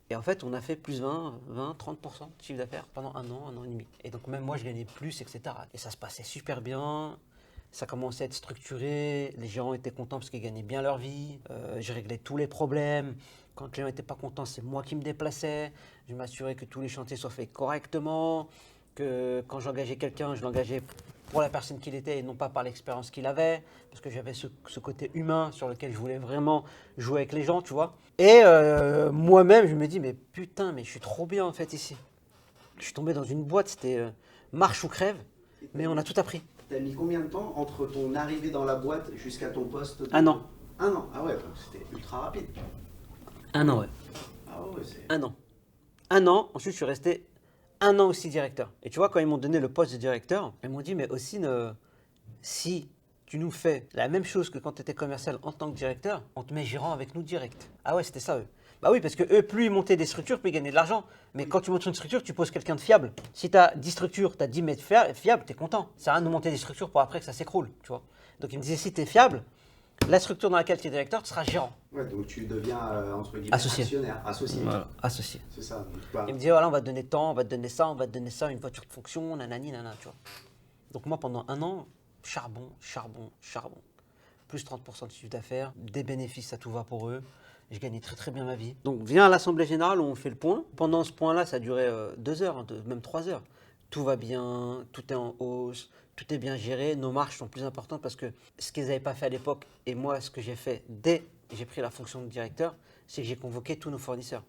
Et en fait, on a fait plus 20, 30% de chiffre d'affaires pendant un an et demi. Et donc même moi, je gagnais plus, etc. Et ça se passait super bien, ça commençait à être structuré, les gérants étaient contents parce qu'ils gagnaient bien leur vie, je réglais tous les problèmes. Quand les clients n'étaient pas contents, c'est moi qui me déplaçais, je m'assurais que tous les chantiers soient faits correctement, que quand j'engageais quelqu'un, je l'engageais pour la personne qu'il était et non pas par l'expérience qu'il avait, parce que j'avais ce côté humain sur lequel je voulais vraiment jouer avec les gens, tu vois. Et moi-même, je me dis, mais putain, mais je suis trop bien en fait ici. Je suis tombé dans une boîte, c'était marche ou crève, mais on a tout appris. T'as mis combien de temps entre ton arrivée dans la boîte jusqu'à ton poste? Un an. Un an, ah ouais, donc c'était ultra rapide. Un an, ouais. Ah ouais, c'est... Un an. Un an, ensuite je suis resté un an aussi directeur. Et tu vois, quand ils m'ont donné le poste de directeur, ils m'ont dit, mais aussi, si tu nous fais la même chose que quand tu étais commercial en tant que directeur, on te met gérant avec nous direct. Ah ouais, c'était ça, eux. Bah oui, parce que eux, plus ils montaient des structures, plus ils gagnaient de l'argent. Mais quand tu montes une structure, tu poses quelqu'un de fiable. Si tu as 10 structures, tu as 10 mètres fiables, tu es content. Ça sert à rien de monter des structures pour après que ça s'écroule, tu vois. Donc ils me disaient, si tu es fiable, la structure dans laquelle tu es directeur, tu seras gérant. Ouais, donc tu deviens, entre guillemets, Associé. actionnaire, associé. Voilà, associé. C'est ça. Donc, bah, Il me dit, voilà, on va te donner tant, on va te donner ça, on va te donner ça, une voiture de fonction, nanani, nanana, tu vois. Donc moi, pendant un an, charbon. Plus 30% de chiffre d'affaires, des bénéfices, ça tout va pour eux. Je gagnais très très bien ma vie. Donc viens à l'Assemblée Générale où on fait le point. Pendant ce point-là, ça durait 2 heures, même 3 heures. Tout va bien, tout est en hausse, tout est bien géré. Nos marges sont plus importantes parce que ce qu'ils n'avaient pas fait à l'époque, et moi, ce que j'ai fait dès que j'ai pris la fonction de directeur, c'est que j'ai convoqué tous nos fournisseurs.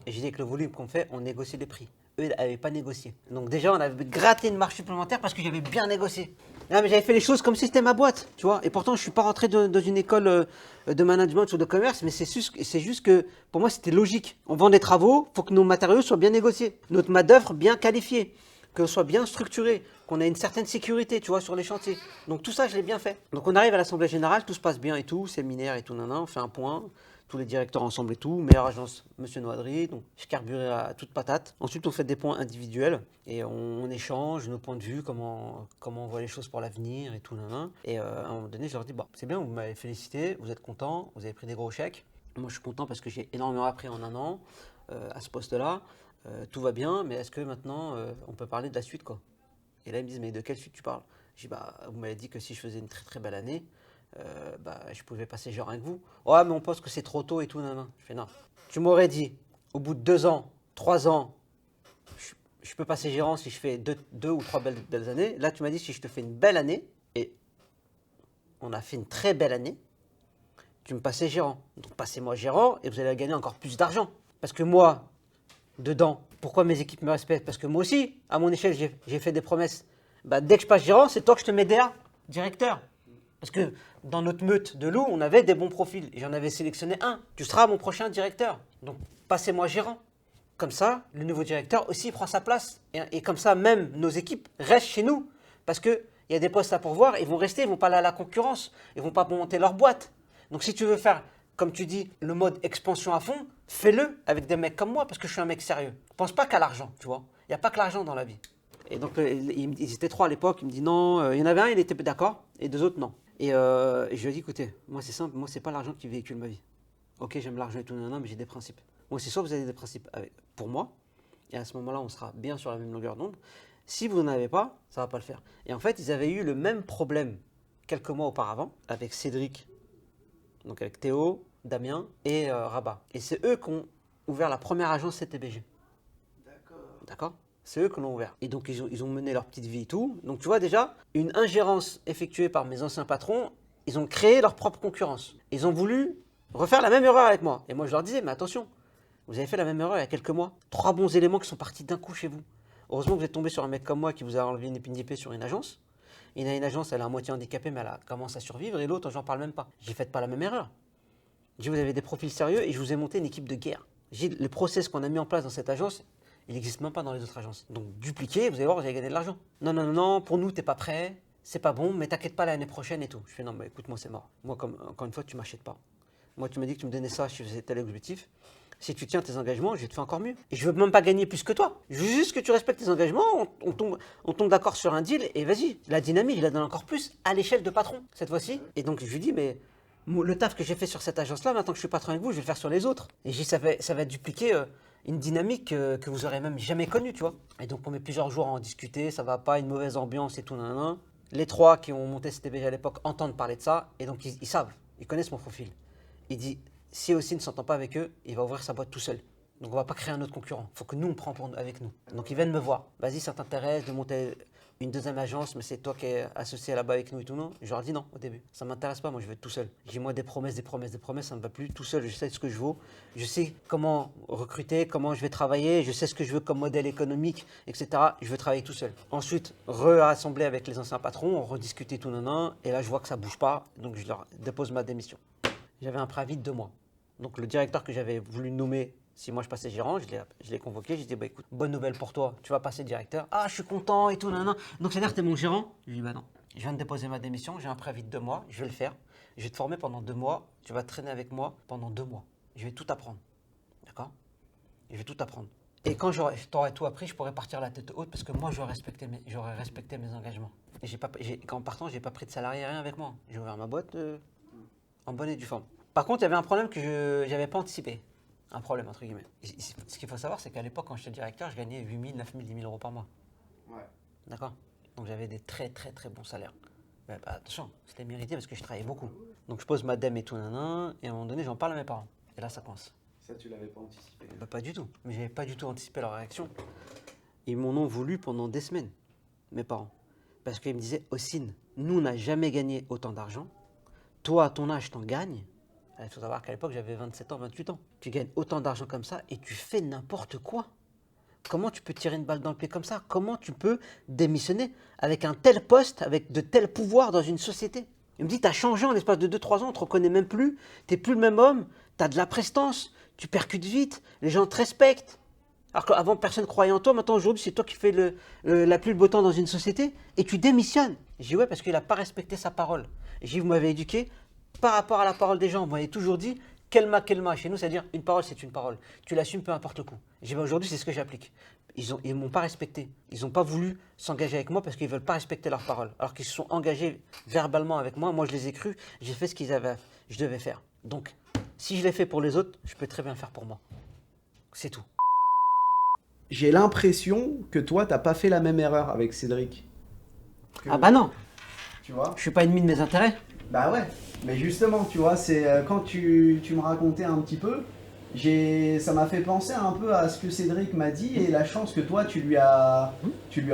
Et j'ai dit que le volume qu'on fait, on négocie les prix. Eux, ils n'avaient pas négocié. Donc déjà, on avait gratté une marge supplémentaire parce que j'avais bien négocié. Non, mais j'avais fait les choses comme si c'était ma boîte, tu vois. Et pourtant, je ne suis pas rentré dans une école de management ou de commerce, mais c'est juste que pour moi, c'était logique. On vend des travaux, il faut que nos matériaux soient bien négociés, notre main-d'œuvre bien qualifiée, que ce soit bien structuré, qu'on ait une certaine sécurité, tu vois, sur les chantiers. Donc tout ça, je l'ai bien fait. Donc on arrive à l'Assemblée Générale, tout se passe bien et tout, séminaire et tout, on fait un point. Tous les directeurs ensemble et tout, meilleure agence, Monsieur Noadry, donc je carburais à toute patate. Ensuite, on fait des points individuels et on échange nos points de vue, comment on voit les choses pour l'avenir et tout, Et à un moment donné, je leur dis, bon, c'est bien, vous m'avez félicité, vous êtes contents, vous avez pris des gros chèques. Moi, je suis content parce que j'ai énormément appris en un an à ce poste-là. Tout va bien, mais est-ce que maintenant, on peut parler de la suite, quoi? Et là, ils me disent, mais de quelle suite tu parles? Je dis, bah, vous m'avez dit que si je faisais une très très belle année, je pouvais passer gérant avec vous. Ouais, mais on pense que c'est trop tôt et tout, Je fais non. Tu m'aurais dit, au bout de 2 ans, 3 ans, je peux passer gérant si je fais 2 ou 3 belles années. Là, tu m'as dit, si je te fais une belle année, et on a fait une très belle année, tu me passais gérant. Donc, passez-moi gérant et vous allez gagner encore plus d'argent. Parce que moi, dedans, pourquoi mes équipes me respectent? Parce que moi aussi, à mon échelle, j'ai fait des promesses. Dès que je passe gérant, c'est toi que je te mets derrière, directeur. Parce que dans notre meute de loups, on avait des bons profils. Et j'en avais sélectionné un. Tu seras mon prochain directeur. Donc, passez-moi gérant. Comme ça, le nouveau directeur aussi prend sa place. Et comme ça, même nos équipes restent chez nous. Parce qu'il y a des postes à pourvoir. Ils vont rester, ils ne vont pas aller à la concurrence. Ils ne vont pas monter leur boîte. Donc, si tu veux faire, comme tu dis, le mode expansion à fond, fais-le avec des mecs comme moi. Parce que je suis un mec sérieux. Ne pense pas qu'à l'argent, tu vois. Il n'y a pas que l'argent dans la vie. Et donc, ils étaient 3 à l'époque. Ils me disent non. Il y en avait un, il était d'accord. Et 2 autres, non. Et je lui ai dit, écoutez, moi c'est simple, moi c'est pas l'argent qui véhicule ma vie. Ok, j'aime l'argent et tout, mais j'ai des principes. Moi c'est soit vous avez des principes pour moi, et à ce moment-là on sera bien sur la même longueur d'onde. Si vous n'en avez pas, ça va pas le faire. Et en fait, ils avaient eu le même problème quelques mois auparavant avec Cédric, donc avec Théo, Damien et Rabat. Et c'est eux qui ont ouvert la première agence CTBG. D'accord. C'est eux qui l'ont ouvert. Et donc, ils ont mené leur petite vie et tout. Donc, tu vois déjà, une ingérence effectuée par mes anciens patrons, ils ont créé leur propre concurrence. Ils ont voulu refaire la même erreur avec moi. Et moi, je leur disais, mais attention, vous avez fait la même erreur il y a quelques mois. 3 bons éléments qui sont partis d'un coup chez vous. Heureusement que vous êtes tombé sur un mec comme moi qui vous a enlevé une épine d'épée sur une agence. Il y a une agence, elle est à moitié handicapée, mais elle commence à survivre. Et l'autre, j'en parle même pas. J'ai fait pas la même erreur. J'ai dit, vous avez des profils sérieux et je vous ai monté une équipe de guerre. J'ai dit, le process qu'on a mis en place dans cette agence, il n'existe même pas dans les autres agences. Donc, dupliquer, vous allez voir, vous allez gagner de l'argent. Non, pour nous, t'es pas prêt, c'est pas bon, mais t'inquiète pas l'année prochaine et tout. Je fais, non, mais écoute, moi, c'est mort. Moi, encore une fois, tu m'achètes pas. Moi, tu m'as dit que tu me donnais ça, je faisais tel objectif. Si tu tiens tes engagements, je vais te faire encore mieux. Et je veux même pas gagner plus que toi. Je veux juste que tu respectes tes engagements, on tombe d'accord sur un deal et vas-y. La dynamique, je la donne encore plus à l'échelle de patron, cette fois-ci. Et donc je lui dis, mais le taf que j'ai fait sur cette agence-là, maintenant que je suis patron avec vous, je vais le faire sur les autres. Et je dis, ça va dupliquer une dynamique que vous aurez même jamais connue, tu vois. Et donc on met plusieurs jours à en discuter, ça va pas, une mauvaise ambiance et tout, nanana. Les 3 qui ont monté CTBG à l'époque entendent parler de ça, et donc ils savent, ils connaissent mon profil. Il dit, si aussi ne s'entend pas avec eux, il va ouvrir sa boîte tout seul. Donc on va pas créer un autre concurrent, il faut que nous on prend avec nous. Donc ils viennent me voir, vas-y ça t'intéresse de monter une deuxième agence, mais c'est toi qui es associé là-bas avec nous et tout, non? Je leur dis non au début, ça m'intéresse pas, moi je veux être tout seul. J'ai moi des promesses, ça me va plus, tout seul, je sais ce que je vaux, je sais comment recruter, comment je vais travailler, je sais ce que je veux comme modèle économique, etc. Je veux travailler tout seul. Ensuite, rassembler avec les anciens patrons, on rediscuter tout, non, et là je vois que ça bouge pas, donc je leur dépose ma démission. J'avais un préavis de 2 mois. Donc le directeur que j'avais voulu nommer, si moi je passais gérant, je l'ai convoqué, j'ai dit, bah écoute, bonne nouvelle pour toi, tu vas passer directeur. Ah, je suis content et tout, nanana. Donc c'est-à-dire que t'es mon gérant? Je lui dis, bah non. Je viens de déposer ma démission, j'ai un préavis de 2 mois, je vais le faire. Je vais te former pendant 2 mois, tu vas traîner avec moi pendant 2 mois. Je vais tout apprendre. D'accord? Je vais tout apprendre. Et quand t'aurais tout appris, je pourrais partir la tête haute parce que moi j'aurais respecté mes engagements. Et en partant, j'ai pas pris de salarié, rien avec moi. J'ai ouvert ma boîte en bonne et due forme. Par contre, il y avait un problème que je n'avais pas anticipé. Un problème, entre guillemets. Ce qu'il faut savoir, c'est qu'à l'époque, quand j'étais directeur, je gagnais 8 000, 9 000, 10 000 euros par mois. Ouais. D'accord? Donc j'avais des très, très, très bons salaires. Mais bah, attention, c'était mérité parce que je travaillais beaucoup. Donc je pose ma dème et tout, nanan, et à un moment donné, j'en parle à mes parents. Et là, ça coince. Ça, tu l'avais pas anticipé. Bah, pas du tout. Mais j'avais pas du tout anticipé leur réaction. Ils m'en ont voulu pendant des semaines, mes parents. Parce qu'ils me disaient, Ossine, nous, on n'a jamais gagné autant d'argent. Toi, à ton âge, t'en gagnes. Il faut savoir qu'à l'époque, j'avais 27 ans, 28 ans. Tu gagnes autant d'argent comme ça et tu fais n'importe quoi. Comment tu peux tirer une balle dans le pied comme ça? Comment tu peux démissionner avec un tel poste, avec de tels pouvoirs dans une société? Il me dit, tu as changé en l'espace de 2-3 ans, on ne te reconnaît même plus, tu n'es plus le même homme, tu as de la prestance, tu percutes vite, les gens te respectent. Alors qu'avant, personne ne croyait en toi, maintenant aujourd'hui, c'est toi qui fais la pluie, le beau temps dans une société et tu démissionnes. J'ai dit, ouais, parce qu'il n'a pas respecté sa parole. J'ai dit, vous m'avez éduqué par rapport à la parole des gens. Vous m'avez toujours dit, kelma. Chez nous, c'est-à-dire, une parole, c'est une parole. Tu l'assumes peu importe le coup. J'ai dit, aujourd'hui, c'est ce que j'applique. Ils ne m'ont pas respecté. Ils n'ont pas voulu s'engager avec moi parce qu'ils ne veulent pas respecter leur parole. Alors qu'ils se sont engagés verbalement avec moi. Moi, je les ai crus. J'ai fait ce je devais faire. Donc, si je l'ai fait pour les autres, je peux très bien le faire pour moi. C'est tout. J'ai l'impression que toi, t'as pas fait la même erreur avec Cédric. Ah bah non, Tu vois? je suis pas ennemi de mes intérêts. Bah ouais, mais justement, tu vois, c'est quand tu me racontais un petit peu, ça m'a fait penser un peu à ce que Cédric m'a dit et la chance que toi tu lui as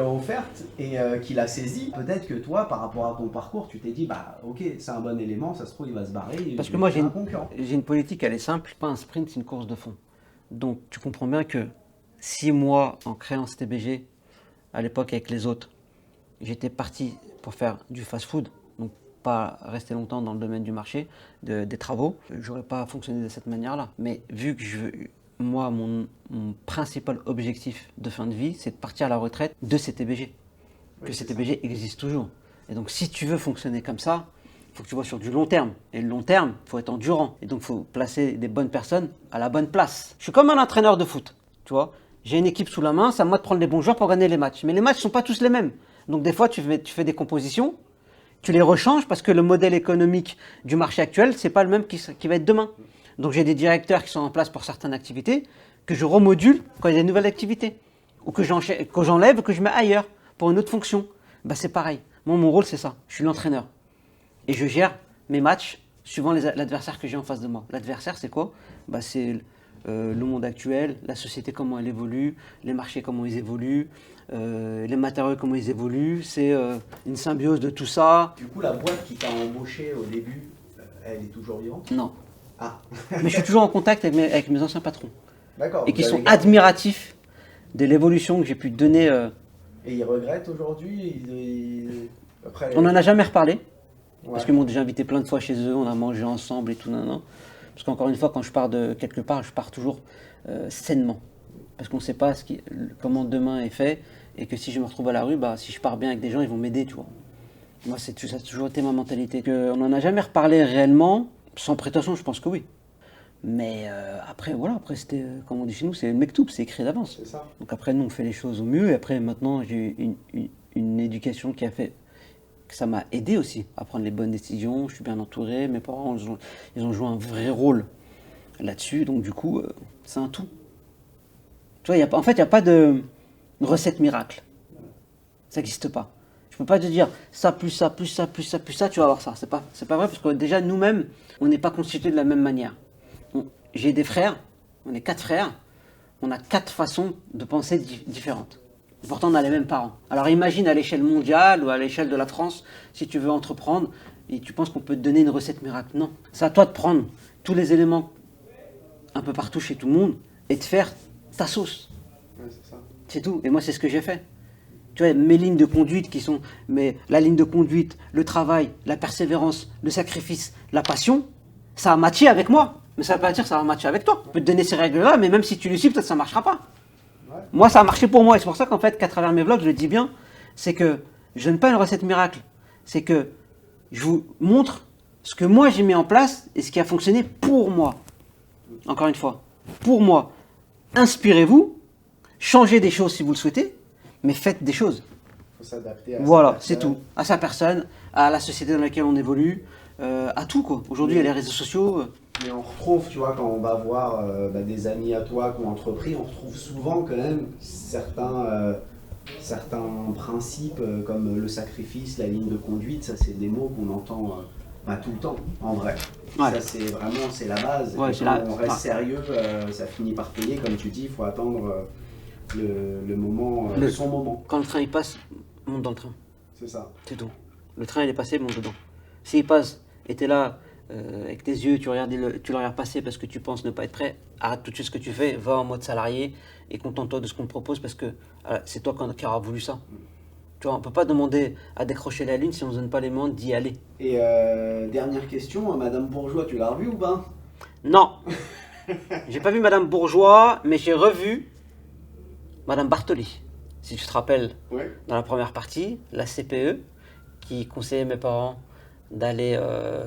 offerte et qu'il a saisi. Peut-être que toi, par rapport à ton parcours, tu t'es dit, bah ok, c'est un bon élément, ça se trouve, il va se barrer. Parce que moi, un concurrent. j'ai une politique, elle est simple, pas un sprint, c'est une course de fond. Donc tu comprends bien que si moi, en créant CTBG, à l'époque avec les autres, j'étais parti pour faire du fast-food, donc pas rester longtemps dans le domaine du marché, des travaux, j'aurais pas fonctionné de cette manière-là. Mais vu que moi, mon principal objectif de fin de vie, c'est de partir à la retraite de CTBG. Que CTBG existe toujours. Et donc si tu veux fonctionner comme ça, il faut que tu vois sur du long terme. Et le long terme, il faut être endurant. Et donc il faut placer des bonnes personnes à la bonne place. Je suis comme un entraîneur de foot, tu vois. J'ai une équipe sous la main, c'est à moi de prendre les bons joueurs pour gagner les matchs. Mais les matchs ne sont pas tous les mêmes. Donc des fois, tu fais des compositions, tu les rechanges parce que le modèle économique du marché actuel, c'est pas le même qui va être demain. Donc j'ai des directeurs qui sont en place pour certaines activités que je remodule quand il y a des nouvelles activités. Ou que j'enlève ou que je mets ailleurs pour une autre fonction. Bah, c'est pareil. Moi, mon rôle, c'est ça. Je suis l'entraîneur. Et je gère mes matchs suivant l'adversaire que j'ai en face de moi. L'adversaire, c'est quoi? Bah, c'est le monde actuel, la société comment elle évolue, les marchés comment ils évoluent, les matériaux comment ils évoluent. C'est une symbiose de tout ça. Du coup, la boîte qui t'a embauché au début, elle est toujours vivante? Non. Ah. Mais je suis toujours en contact avec mes anciens patrons. D'accord. Et qui vous sont avez gardé. admiratifs de l'évolution que j'ai pu donner. Et ils regrettent aujourd'hui Après... On n'en a jamais reparlé. Ouais. Parce qu'ils m'ont déjà invité plein de fois chez eux, on a mangé ensemble et tout, non. Parce qu'encore une fois, quand je pars de quelque part, je pars toujours sainement. Parce qu'on ne sait pas comment demain est fait, et que si je me retrouve à la rue, bah, si je pars bien avec des gens, ils vont m'aider, tu vois. Moi, ça a toujours été ma mentalité. On n'en a jamais reparlé réellement, sans prétention, je pense que oui. Mais après, voilà, après c'était, comme on dit chez nous, c'est mektoub, c'est écrit d'avance. C'est ça. Donc après, nous, on fait les choses au mieux. Et après, maintenant, j'ai eu une éducation qui a fait que ça m'a aidé aussi à prendre les bonnes décisions. Je suis bien entouré. Mes parents, ils ont joué un vrai rôle là-dessus. Donc du coup, c'est un tout. Tu vois, en fait, il n'y a pas de recette miracle. Ça n'existe pas. Je ne peux pas te dire ça, plus ça, plus ça, plus ça, plus ça, tu vas avoir ça. C'est pas vrai parce que déjà, nous-mêmes, on n'est pas constitués de la même manière. J'ai des frères, on est 4 frères, on a 4 façons de penser différentes. Pourtant, on a les mêmes parents. Alors imagine à l'échelle mondiale ou à l'échelle de la France, si tu veux entreprendre et tu penses qu'on peut te donner une recette miracle. Non, c'est à toi de prendre tous les éléments un peu partout chez tout le monde et de faire ta sauce. Ouais, c'est ça. C'est tout. Et moi, c'est ce que j'ai fait. Tu vois, mes lignes de conduite qui sont... Mais la ligne de conduite, le travail, la persévérance, le sacrifice, la passion, ça a matché avec moi. Mais ça ne veut pas dire que ça va matcher avec toi. Je peux te donner ces règles-là, mais même si tu les suis, peut-être que ça ne marchera pas. Ouais. Moi, ça a marché pour moi. Et c'est pour ça qu'en fait, qu'à travers mes vlogs, je le dis bien, c'est que je donne pas une recette miracle. C'est que je vous montre ce que moi j'ai mis en place et ce qui a fonctionné pour moi. Encore une fois, pour moi. Inspirez-vous, changez des choses si vous le souhaitez, mais faites des choses. Il faut s'adapter à Voilà, sa c'est personne. tout. À sa personne, à la société dans laquelle on évolue, à tout quoi. Aujourd'hui, il y a les réseaux sociaux. Mais on retrouve, tu vois, quand on va voir des amis à toi qui ont entrepris, on retrouve souvent quand même certains principes comme le sacrifice, la ligne de conduite, ça c'est des mots qu'on entend tout le temps, en vrai. Ouais. Ça c'est vraiment, c'est la base. Ouais, Et c'est quand la- on reste ouais. sérieux, ça finit par payer, comme tu dis, il faut attendre le moment, Le- son moment. Quand le train il passe, monte dans le train. C'est ça. C'est tout. Le train il est passé, monte dedans. S'il passe et t'es là, avec tes yeux, tu le regardes passer parce que tu penses ne pas être prêt, arrête tout de suite ce que tu fais, va en mode salarié et contente-toi de ce qu'on te propose parce que c'est toi qui auras voulu ça. Tu vois, on ne peut pas demander à décrocher la lune si on ne se donne pas les moyens d'y aller. Et dernière question, Madame Bourgeois, tu l'as revue ou pas? Non. J'ai pas vu Madame Bourgeois, mais j'ai revu Madame Bartoli. Si tu te rappelles, Oui. dans la première partie, la CPE, qui conseillait mes parents d'aller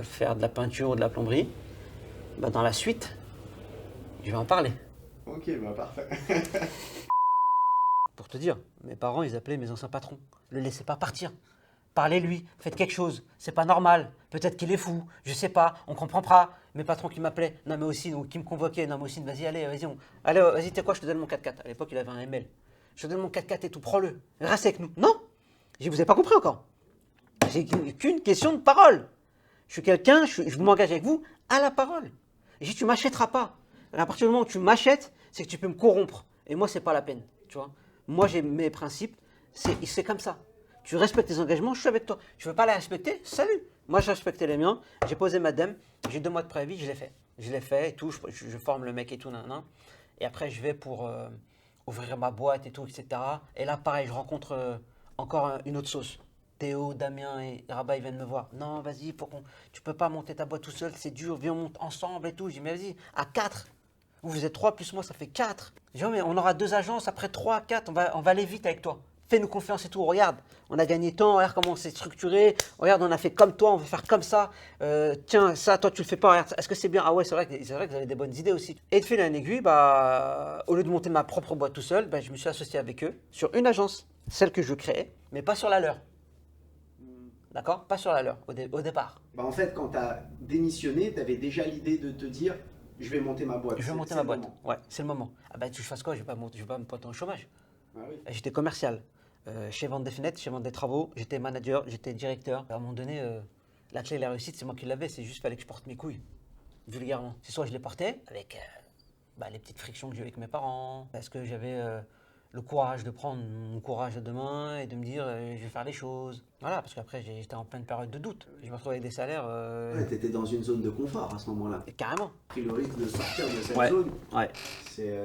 faire de la peinture ou de la plomberie. Bah, dans la suite, je vais en parler. Ok, bah parfait. Pour te dire, mes parents, ils appelaient mes anciens patrons. Ne le laissez pas partir. Parlez-lui, faites quelque chose. C'est pas normal. Peut-être qu'il est fou. Je sais pas. On comprend pas. Mes patrons qui m'appelaient, non mais aussi, ou qui me convoquaient, non mais aussi, vas-y, allez, vas-y, allez, vas-y, t'es quoi, je te donne mon 4x4. À l'époque, il avait un ML. Je te donne mon 4x4 et tout, prends-le. Reste avec nous. Non, je vous ai pas compris encore. J'ai qu'une question de parole. Je suis quelqu'un, je m'engage avec vous à la parole. Je dis, tu m'achèteras pas. À partir du moment où tu m'achètes, c'est que tu peux me corrompre. Et moi, c'est pas la peine. Tu vois. Moi, j'ai mes principes. C'est comme ça. Tu respectes tes engagements, je suis avec toi. Tu veux pas les respecter? Salut. Moi, j'ai respecté les miens. J'ai posé ma dème. J'ai 2 mois de préavis, je l'ai fait. Je l'ai fait et tout. Je forme le mec et tout. Nan. Et après, je vais pour ouvrir ma boîte et tout, etc. Et là, pareil, je rencontre encore une autre sauce. Théo, Damien et Rabat, ils viennent me voir. Non, vas-y, tu peux pas monter ta boîte tout seul, c'est dur, viens, on monte ensemble et tout. J'ai dit, mais vas-y, à 4. Vous êtes 3 plus moi, ça fait 4. J'ai dit, mais on aura 2 agences, après 3, 4, on va aller vite avec toi. Fais-nous confiance et tout, regarde, on a gagné temps, regarde comment on s'est structuré, regarde, on a fait comme toi, on va faire comme ça. Tiens, ça, toi, tu le fais pas, regarde, est-ce que c'est bien? Ah ouais, c'est vrai que vous avez des bonnes idées aussi. Et de fil en aiguille, au lieu de monter ma propre boîte tout seul, je me suis associé avec eux sur une agence, celle que je créais, mais pas sur la leur. D'accord? Pas sur la leur, au départ. Bah en fait, quand tu as démissionné, tu avais déjà l'idée de te dire je vais monter ma boîte. Je vais monter C'est ma le boîte. moment. Ouais, c'est le moment. Ah bah tu fasses quoi? Je vais pas me pointer au chômage. Ah oui. J'étais commercial. Chez Vente des Fenêtres, chez Vente des Travaux, j'étais manager, j'étais directeur. À un moment donné, la clé de la réussite, c'est moi qui l'avais, c'est juste fallait que je porte mes couilles, vulgairement. C'est soit je les portais avec les petites frictions que j'ai eu avec mes parents, parce que j'avais le courage de prendre mon courage à deux mains et de me dire je vais faire les choses. Voilà, parce qu'après j'étais en pleine période de doute. Je me retrouvais avec des salaires Ouais, tu étais dans une zone de confort à ce moment-là. carrément. Pris le risque de sortir de cette Ouais. zone. Ouais. C'est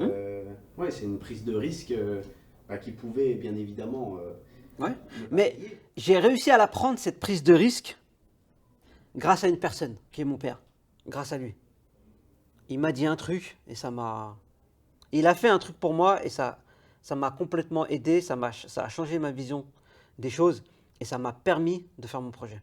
c'est une prise de risque qui pouvait bien évidemment. Ouais. ne pas Mais payer. j'ai réussi à la prendre, cette prise de risque, grâce à une personne, qui est mon père. Grâce à lui. Il m'a dit un truc et ça m'a... Il a fait un truc pour moi et ça m'a complètement aidé, ça a changé ma vision des choses et ça m'a permis de faire mon projet.